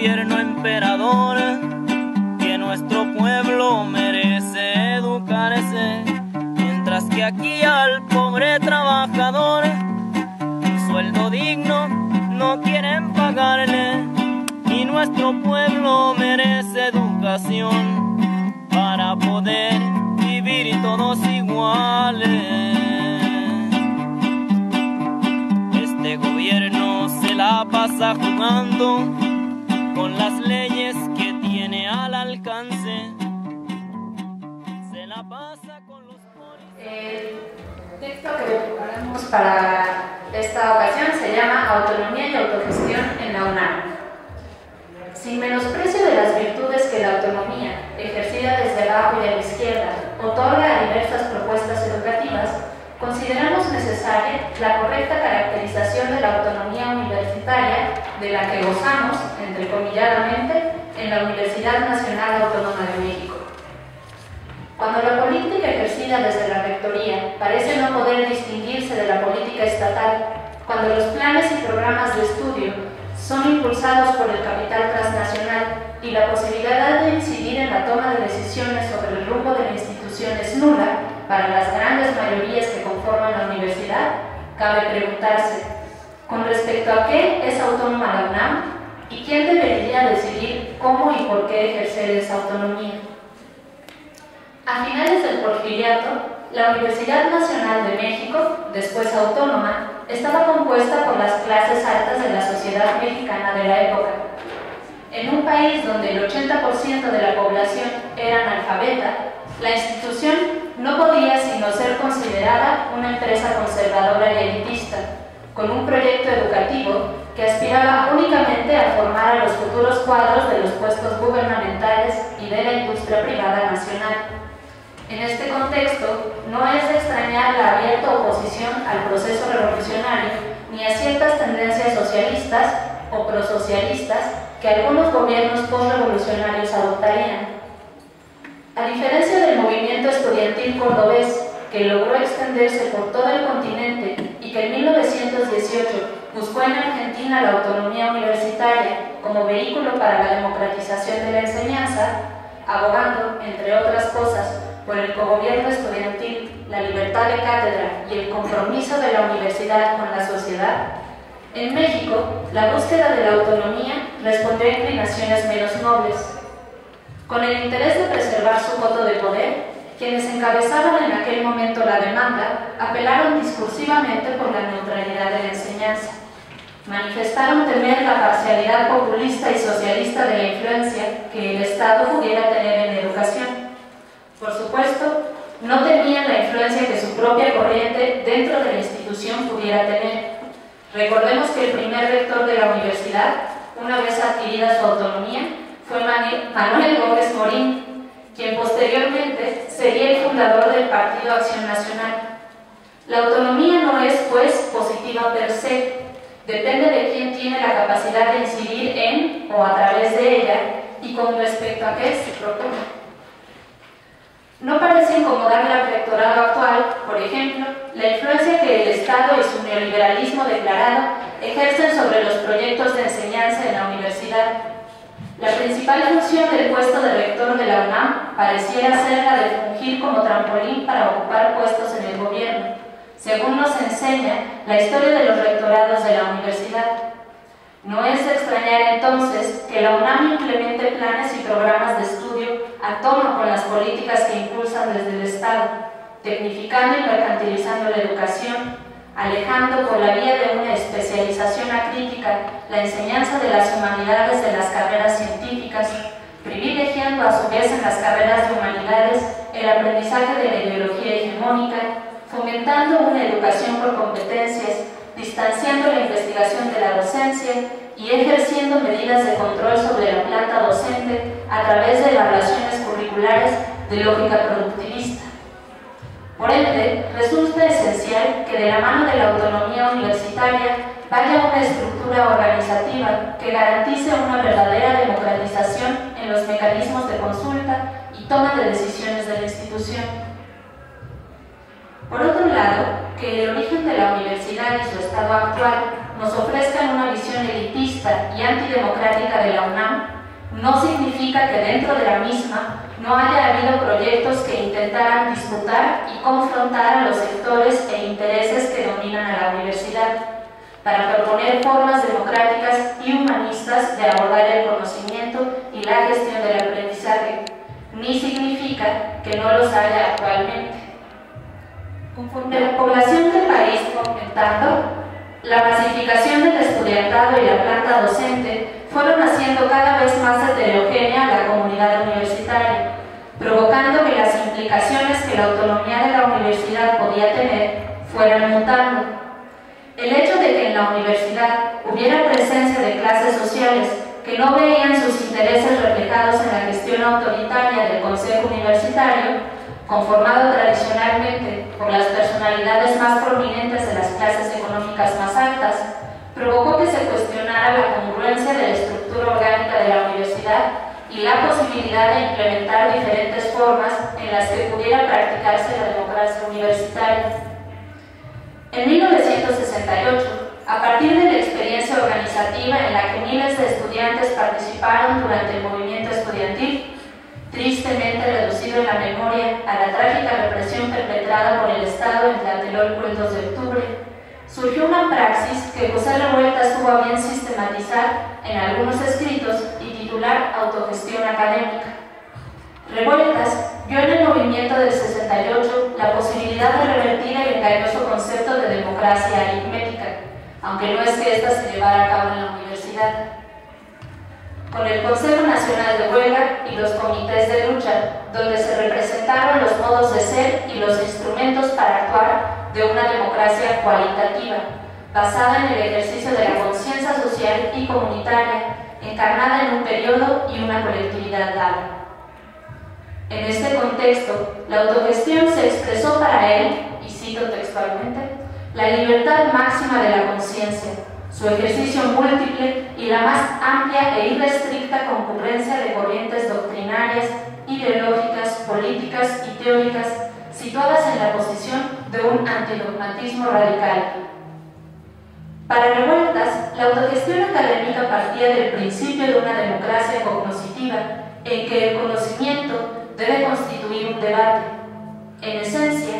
gobierno emperador, que nuestro pueblo merece educarse, mientras que aquí al pobre trabajador un sueldo digno no quieren pagarle, y nuestro pueblo merece educación para poder vivir todos iguales. Este gobierno se la pasa jugando con las leyes que tiene al alcance. Se la pasa con los policías. El texto que preparamos para esta ocasión se llama Autonomía y autogestión en la UNAM. Sin menosprecio de las virtudes que la autonomía, ejercida desde abajo y a la izquierda, otorga a diversas propuestas educativas, consideramos necesaria la correcta caracterización de la autonomía universitaria de la que gozamos, entrecomilladamente, en la Universidad Nacional Autónoma de México. Cuando la política ejercida desde la rectoría parece no poder distinguirse de la política estatal, cuando los planes y programas de estudio son impulsados por el capital transnacional y la posibilidad de incidir en la toma de decisiones sobre el rumbo de la institución es nula para las grandes mayorías que conforman la universidad, cabe preguntarse, con respecto a qué es autónoma la UNAM y quién debería decidir cómo y por qué ejercer esa autonomía. A finales del Porfiriato, la Universidad Nacional de México, después autónoma, estaba compuesta por las clases altas de la sociedad mexicana de la época. En un país donde el 80% de la población era analfabeta, la institución no podía sino ser considerada una empresa conservadora y elitista, con un proyecto educativo que aspiraba únicamente a formar a los futuros cuadros de los puestos gubernamentales y de la industria privada nacional. En este contexto, no es de extrañar la abierta oposición al proceso revolucionario ni a ciertas tendencias socialistas o prosocialistas que algunos gobiernos postrevolucionarios adoptarían. A diferencia del movimiento estudiantil cordobés, que logró extenderse por todo el continente y que en 1918 buscó en Argentina la autonomía universitaria como vehículo para la democratización de la enseñanza, abogando, entre otras cosas, por el cogobierno estudiantil, la libertad de cátedra y el compromiso de la universidad con la sociedad, en México, la búsqueda de la autonomía respondió a inclinaciones menos nobles. Con el interés de preservar su coto de poder, quienes encabezaban en aquel momento la demanda apelaron discursivamente por la neutralidad de la enseñanza. Manifestaron temer la parcialidad populista y socialista de la influencia que el Estado pudiera tener en educación. Por supuesto, no temían la influencia que su propia corriente dentro de la institución pudiera tener. Recordemos que el primer rector de la universidad, una vez adquirida su autonomía, fue Manuel Gómez Morín, quien posteriormente sería el fundador del Partido Acción Nacional. La autonomía no es, pues, positiva per se, depende de quién tiene la capacidad de incidir en o a través de ella y con respecto a qué se propone. No parece incomodarle al rectorado actual, por ejemplo, la influencia que el Estado y su neoliberalismo declarado ejercen sobre los proyectos de enseñanza en la universidad. La principal función del puesto de rector de la UNAM pareciera ser la de fungir como trampolín para ocupar puestos en el gobierno, según nos enseña la historia de los rectorados de la universidad. No es de extrañar entonces que la UNAM implemente planes y programas de estudio a tono con las políticas que impulsan desde el Estado, tecnificando y mercantilizando la educación, alejando por la vía de una especialización acrítica la enseñanza de las humanidades de las carreras científicas, privilegiando a su vez en las carreras de humanidades el aprendizaje de la ideología hegemónica, fomentando una educación por competencias, distanciando la investigación de la docencia y ejerciendo medidas de control sobre la planta docente a través de evaluaciones curriculares de lógica productivista. Por ende, resulta esencial que de la mano de la autonomía universitaria vaya una estructura organizativa que garantice una verdadera democratización en los mecanismos de consulta y toma de decisiones de la institución. Por otro lado, que el origen de la universidad y su estado actual nos ofrezcan una visión elitista y antidemocrática de la UNAM, no significa que dentro de la misma no haya habido proyectos que intentaran disputar y confrontar a los sectores e intereses que dominan a la universidad, para proponer formas democráticas y humanistas de abordar el conocimiento y la gestión del aprendizaje, ni significa que no los haya actualmente. Conforme la población del país fue aumentando, la masificación del estudiantado y la planta docente fueron haciendo cada vez más heterogénea la comunidad universitaria, provocando que las implicaciones que la autonomía de la universidad podía tener fueran mutando. El hecho de que en la universidad hubiera presencia de clases sociales que no veían sus intereses reflejados en la gestión autoritaria del Consejo Universitario, conformado tradicionalmente por las personalidades más prominentes de las clases económicas más altas, provocó que se cuestionara la congruencia de la estructura orgánica de la universidad y la posibilidad de implementar diferentes formas en las que pudiera practicarse la democracia universitaria. En 1968, a partir de la experiencia organizativa en la que miles de estudiantes participaron durante el movimiento estudiantil, tristemente reducido en la memoria a la trágica represión perpetrada por el Estado en Tlatelolco el 2 de octubre, surgió una praxis que José Revueltas tuvo a bien sistematizar en algunos escritos y titular Autogestión académica. Revueltas vio en el movimiento del 68 la posibilidad de revertir el engañoso concepto de democracia aritmética, aunque no es que ésta se llevara a cabo en la universidad. Con el Consejo Nacional de Huelga y los comités de lucha, donde se representaron los modos de ser y los instrumentos para actuar de una democracia cualitativa, basada en el ejercicio de la conciencia social y comunitaria, encarnada en un periodo y una colectividad dada. En este contexto, la autogestión se expresó para él, y cito textualmente, la libertad máxima de la conciencia, su ejercicio múltiple y la más amplia e irrestricta concurrencia de corrientes doctrinarias, ideológicas, políticas y teóricas situadas en la posición de un antidogmatismo radical. Para Revueltas, la autogestión académica partía del principio de una democracia cognoscitiva en que el conocimiento debe constituir un debate. En esencia,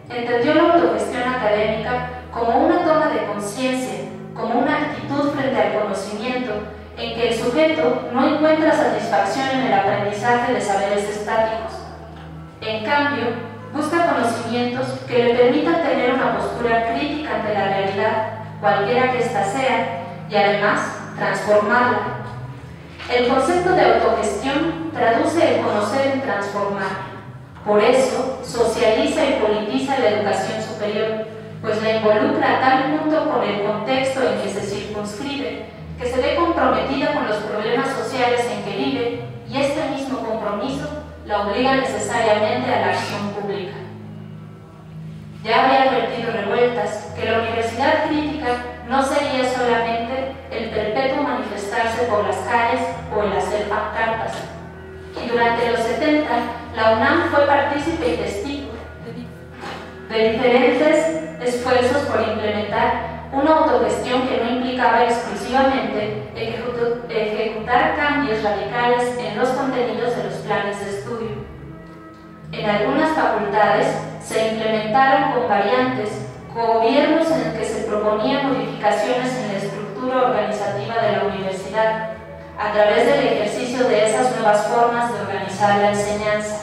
entendió la autogestión académica como una toma de conciencia, como una actitud frente al conocimiento en que el sujeto no encuentra satisfacción en el aprendizaje de saberes estáticos. En cambio, busca conocimientos que le permitan tener una postura crítica ante la realidad, cualquiera que ésta sea, y además transformarla. El concepto de autogestión traduce el conocer en transformar. Por eso, socializa y politiza la educación superior, pues la involucra a tal punto con el contexto en que se circunscribe, que se ve comprometida con los problemas sociales en que vive, y este mismo compromiso la obliga necesariamente a la acción pública. Ya había advertido Revueltas que la universidad crítica no sería solamente el perpetuo manifestarse por las calles o el hacer pancartas. Y durante los 70, la UNAM fue partícipe y testigo de diferentes esfuerzos por implementar una autogestión que no implicaba exclusivamente ejecutar cambios radicales en los contenidos de los planes de estudio. En algunas facultades se implementaron con variantes gobiernos en el que se proponían modificaciones en la estructura organizativa de la universidad a través del ejercicio de esas nuevas formas de organizar la enseñanza.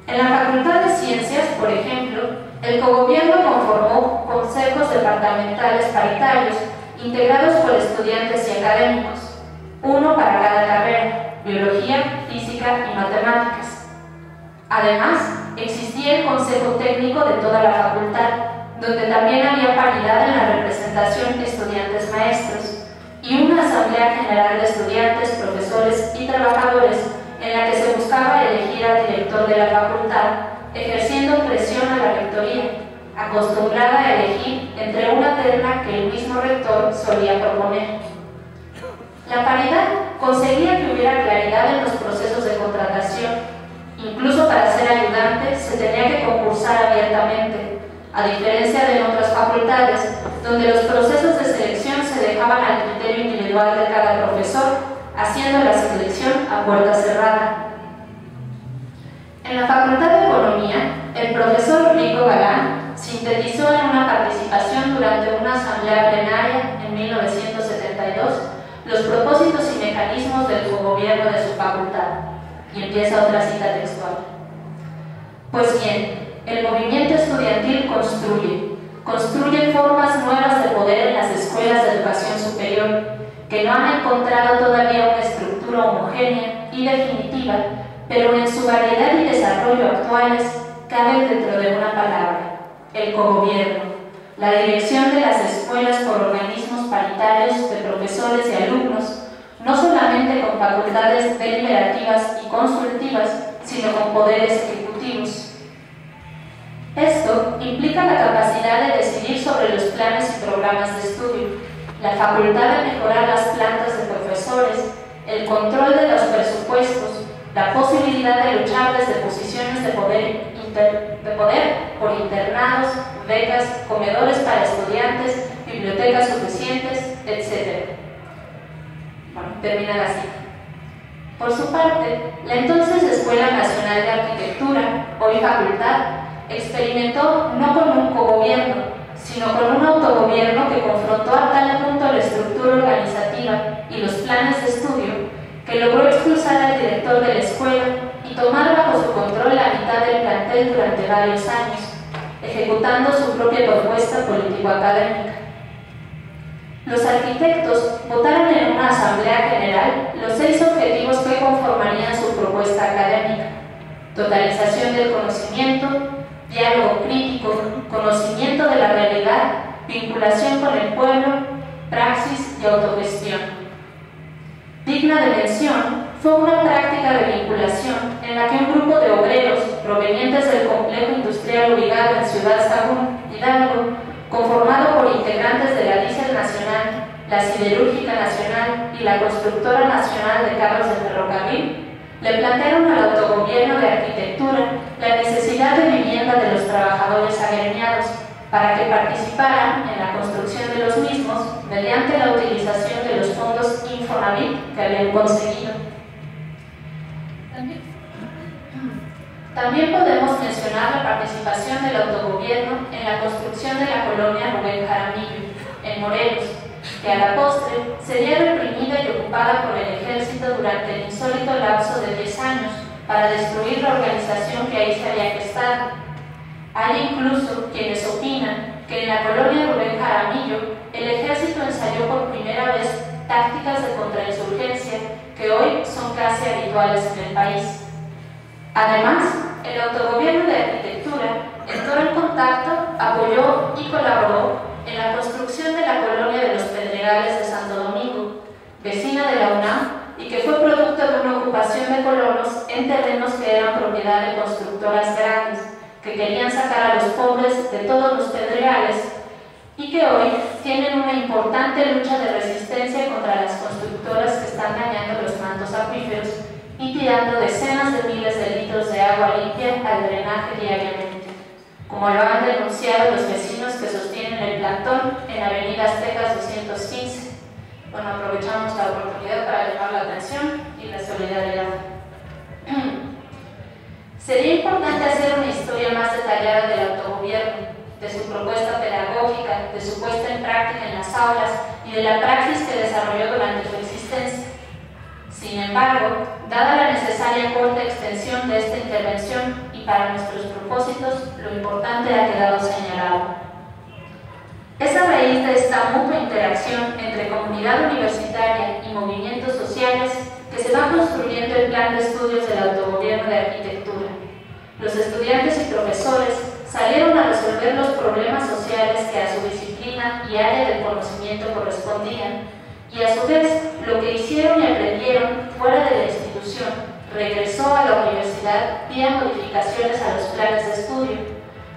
En la Facultad de Ciencias, por ejemplo, el cogobierno conformó consejos departamentales paritarios integrados por estudiantes y académicos, uno para cada carrera, biología, física y matemáticas. Además, existía el consejo técnico de toda la facultad, donde también había paridad en la representación de estudiantes-maestros, y una asamblea general de estudiantes, profesores y trabajadores en la que se buscaba elegir al director de la facultad, ejerciendo presión a la rectoría, acostumbrada a elegir entre una terna que el mismo rector solía proponer. La paridad conseguía que hubiera claridad en los procesos de contratación. Incluso para ser ayudante se tenía que concursar abiertamente, a diferencia de en otras facultades, donde los procesos dejaban al criterio individual de cada profesor, haciendo la selección a puerta cerrada. En la Facultad de Economía, el profesor Rico Galán sintetizó en una participación durante una asamblea plenaria en 1972 los propósitos y mecanismos del cogobierno de su facultad. Y empieza otra cita textual. Pues bien, el movimiento estudiantil construye formas nuevas de poder en las escuelas de educación superior, que no han encontrado todavía una estructura homogénea y definitiva, pero en su variedad y desarrollo actuales caben dentro de una palabra: el cogobierno, la dirección de las escuelas por organismos paritarios de profesores y alumnos, no solamente con facultades deliberativas y consultivas, sino con poderes ejecutivos. Esto implica la capacidad de decidir sobre los planes y programas de estudio, la facultad de mejorar las plantas de profesores, el control de los presupuestos, la posibilidad de luchar desde posiciones de poder por internados, becas, comedores para estudiantes, bibliotecas suficientes, etc. Bueno, termina la cita. Por su parte, la entonces Escuela Nacional de Arquitectura, hoy facultad, experimentó no con un cogobierno, sino con un autogobierno que confrontó a tal punto la estructura organizativa y los planes de estudio que logró expulsar al director de la escuela y tomar bajo su control la mitad del plantel durante varios años, ejecutando su propia propuesta político-académica. Los arquitectos votaron en una asamblea general los 6 objetivos que conformarían su propuesta académica: totalización del conocimiento, diálogo crítico, conocimiento de la realidad, vinculación con el pueblo, praxis y autogestión. Digna de mención fue una práctica de vinculación en la que un grupo de obreros provenientes del complejo industrial ubicado en Ciudad Sagún, Hidalgo, conformado por integrantes de la Diesel Nacional, la Siderúrgica Nacional y la Constructora Nacional de Carros de Ferrocarril, le plantearon al autogobierno de arquitectura la necesidad de vivienda de los trabajadores agremiados para que participaran en la construcción de los mismos mediante la utilización de los fondos Infonavit que habían conseguido. También podemos mencionar la participación del autogobierno en la construcción de la colonia Rubén Jaramillo, en Morelos, que a la postre sería reprimida y ocupada por el ejército durante el insólito lapso de 10 años para destruir la organización que ahí se había gestado. Hay incluso quienes opinan que en la colonia Rubén Jaramillo el ejército ensayó por primera vez tácticas de contrainsurgencia que hoy son casi habituales en el país. Además, el autogobierno de arquitectura entró en contacto, apoyó y colaboró en la construcción de la colonia de los Pedregales de Santo Domingo, vecina de la UNAM, y que fue producto de una ocupación de colonos en terrenos que eran propiedad de constructoras grandes, que querían sacar a los pobres de todos los pedregales y que hoy tienen una importante lucha de resistencia contra las constructoras que están dañando los mantos acuíferos y tirando decenas de miles de litros de agua limpia al drenaje diariamente, como lo han denunciado los vecinos que sostienen el plantón en Avenida Aztecas 215. Bueno, aprovechamos la oportunidad para llamar la atención y la solidaridad. Sería importante hacer una historia más detallada del autogobierno, de su propuesta pedagógica, de su puesta en práctica en las aulas y de la praxis que desarrolló durante su existencia. Sin embargo, dada la necesaria corta extensión de esta intervención y para nuestros propósitos, lo importante ha quedado señalado. Es a raíz de esta mutua interacción entre comunidad universitaria y movimientos sociales que se va construyendo el plan de estudios del autogobierno de arquitectura. Los estudiantes y profesores salieron a resolver los problemas sociales que a su disciplina y área del conocimiento correspondían, y a su vez lo que hicieron y aprendieron fuera de la institución regresó a la universidad vía modificaciones a los planes de estudio,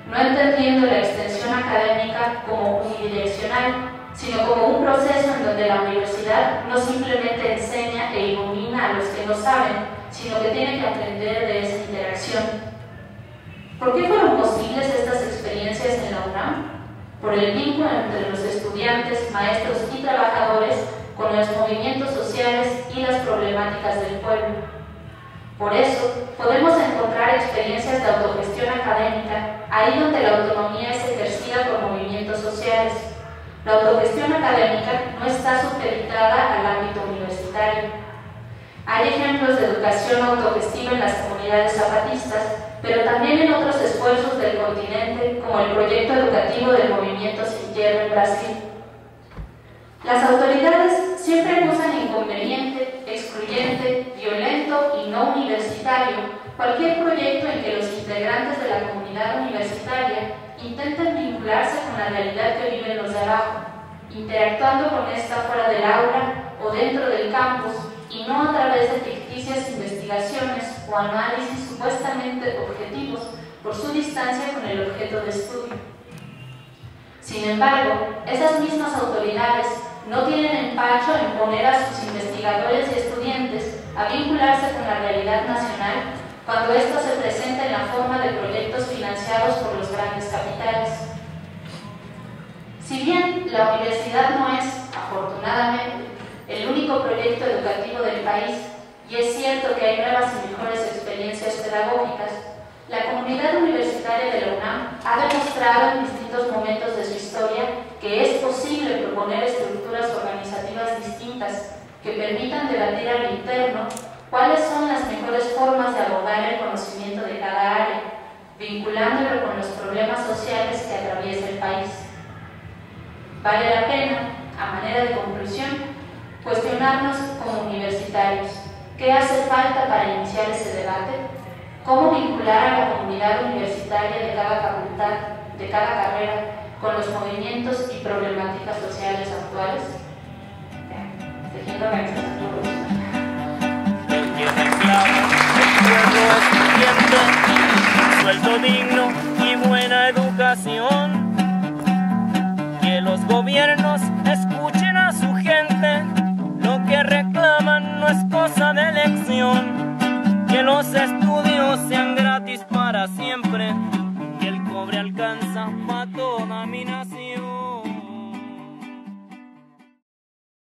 no entendiendo la extensión académica como unidireccional, sino como un proceso en donde la universidad no simplemente enseña e ilumina a los que no saben, sino que tiene que aprender de esa interacción. ¿Por qué fueron posibles estas experiencias en la UNAM? por el vínculo entre los estudiantes, maestros y trabajadores con los movimientos sociales y las problemáticas del pueblo. Por eso, podemos encontrar experiencias de autogestión académica ahí donde la autonomía es ejercida por movimientos sociales. La autogestión académica no está supeditada al ámbito universitario. Hay ejemplos de educación autogestiva en las comunidades zapatistas, pero también en otros esfuerzos del continente, como el proyecto educativo del movimiento Sin Hierro en Brasil. Las autoridades siempre acusan inconveniente, excluyente, violento y no universitario cualquier proyecto en que los integrantes de la comunidad universitaria intenten vincularse con la realidad que viven los de abajo, interactuando con esta fuera del aula o dentro del campus, y no a través de ficticias investigaciones o análisis supuestamente objetivos por su distancia con el objeto de estudio. Sin embargo, esas mismas autoridades no tienen empacho en poner a sus investigadores y estudiantes a vincularse con la realidad nacional cuando esto se presenta en la forma de proyectos financiados por los grandes capitales. Si bien la universidad no es, afortunadamente, el único proyecto educativo del país, y es cierto que hay nuevas y mejores experiencias pedagógicas, la comunidad universitaria de la UNAM ha demostrado en distintos momentos de su historia que es posible proponer estructuras organizativas distintas que permitan debatir a lo interno cuáles son las mejores formas de abordar el conocimiento de cada área, vinculándolo con los problemas sociales que atraviesa el país. Vale la pena, a manera de conclusión, cuestionarnos como universitarios qué hace falta para iniciar ese debate, cómo vincular a la comunidad universitaria de cada facultad, de cada carrera, con los movimientos y problemáticas sociales actuales. Tejiendo organización sueldo digno y buena educación, que los gobiernos